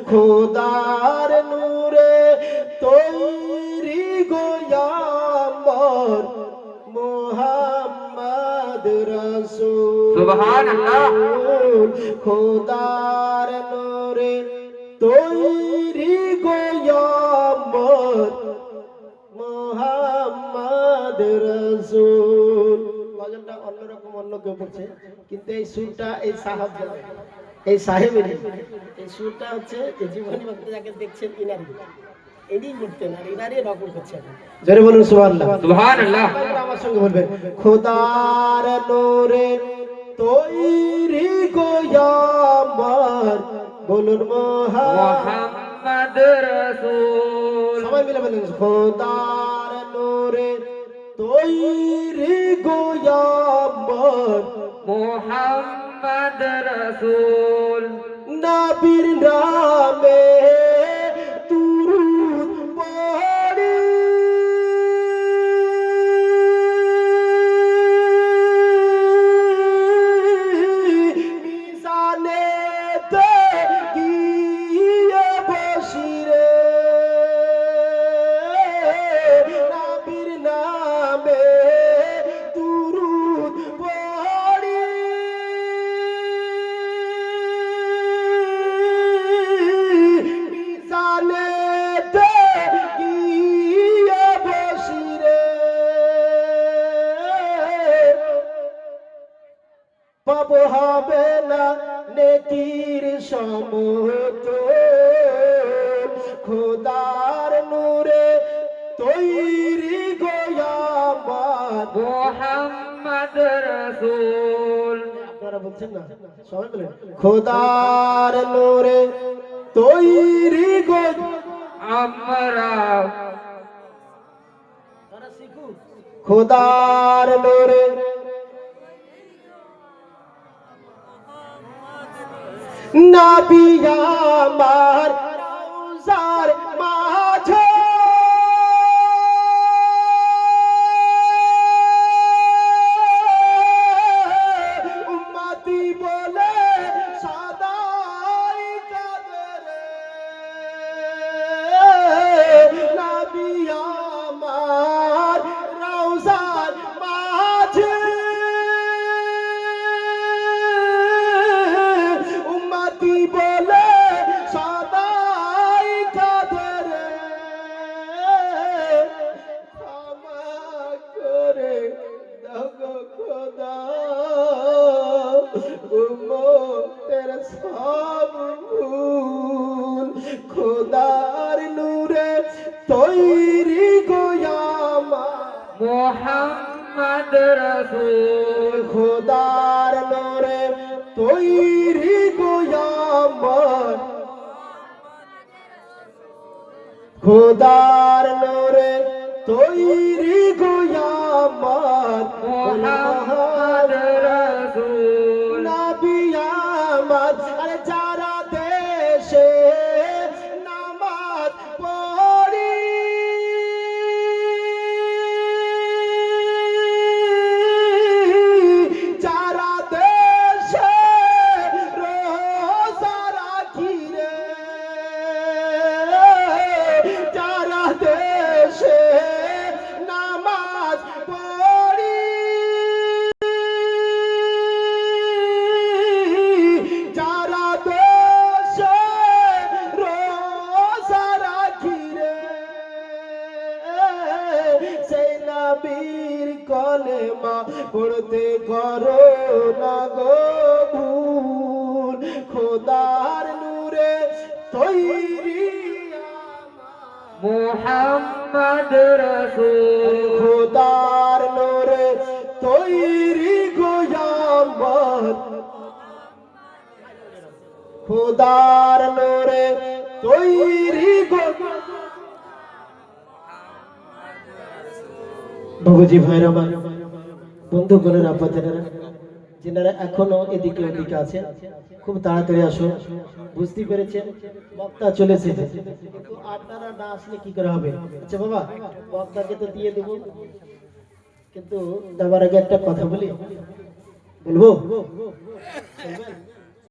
খোদার নূরে তৈরি গোয়াম্বর মোহাম্মদ রাসূল। সুবহানাল্লাহ। খোদার নূরে তৈরি গোয়াম্বর মোহাম্মদ রাসূল। গজলটা অন্যরকম, অন্য কেউ পড়ছে, কিন্তু এই সুরটা এই সাহাব এই সাহেবের এই সুরটা হচ্ছে যে জীবনী ভক্ত যাকে দেখছেন ইনারি এটাই করতেন আর ইনারি নকল করছেন। জোরে বলুন সুবহানাল্লাহ। সুবহানাল্লাহ। আমার সঙ্গে বলবেন খোদার নূরে তৈরি গোয়াম্বর বলুন মুহাম্মদ রাসূল। সবাই মিলে বলুন খোদার নূরে তৈরি গোয়াম্বর মুহাম্মদ রাসূল। নবীর নামে দুরূদ পড়ি মিজানেতে গিয়ে বসিরে নবীর নামে দুরূদ পড়ি মিজানেতে গিয়ে বসিরে পাপ হবে না নেকির সমতুল খোদার নূরে তৈরি গোয়াম্বর মুহাম্মদ রাসূল। আপনারা বলছেন না, সবাই বলেন খোদার নূরে তৈরি আমরা খোদার নূরে নবী আমার রওজার মাঝে উম্মতি বলে সদাই কাঁদে নবী আমার রওজার মাঝে উম্মতি বলে সদাই কাঁদে ক্ষমা করে দাও গো খোদা উম্মতের সব ভুল খোদার নূরে তৈরি গোয়াম্বর মুহাম্মদ রাসূল। খোদার নূরে তৈরি গোয়াম্বর খোদার নূরে তৈরি গোয়াম্বর মুহাম্মদ রাসূল। নবী আমার আরে যারা দেশে নামাজ পড়ি যারা দেশে রোজা রাখি রে যারা দেশে নামাজ পড়ি যারা দেশে রোজা রাখি রে সেই নবীর কলেমা পড়তে করো না গো ভুল খোদার নূরে তৈরি মুহাম্মদ রাসূল। খোদার নূরে তৈরি গোয়াম্বর খোদার নূরে তৈরি বাবুজি ভাইরা আমার বন্ধুগণের আব্বাজানেরা যেনারা এখনো এদিকে ওদিকে আছেন খুব তাড়াতাড়ি আসুন। বুঝতে পেরেছেন বক্তা চলেছে, কিন্তু আপনারা না আসলে কি করে হবে? আচ্ছা বাবা, বক্তাকে তো দিয়ে দেবো, কিন্তু দেওয়ার আগে একটা কথা বলি, বলবো?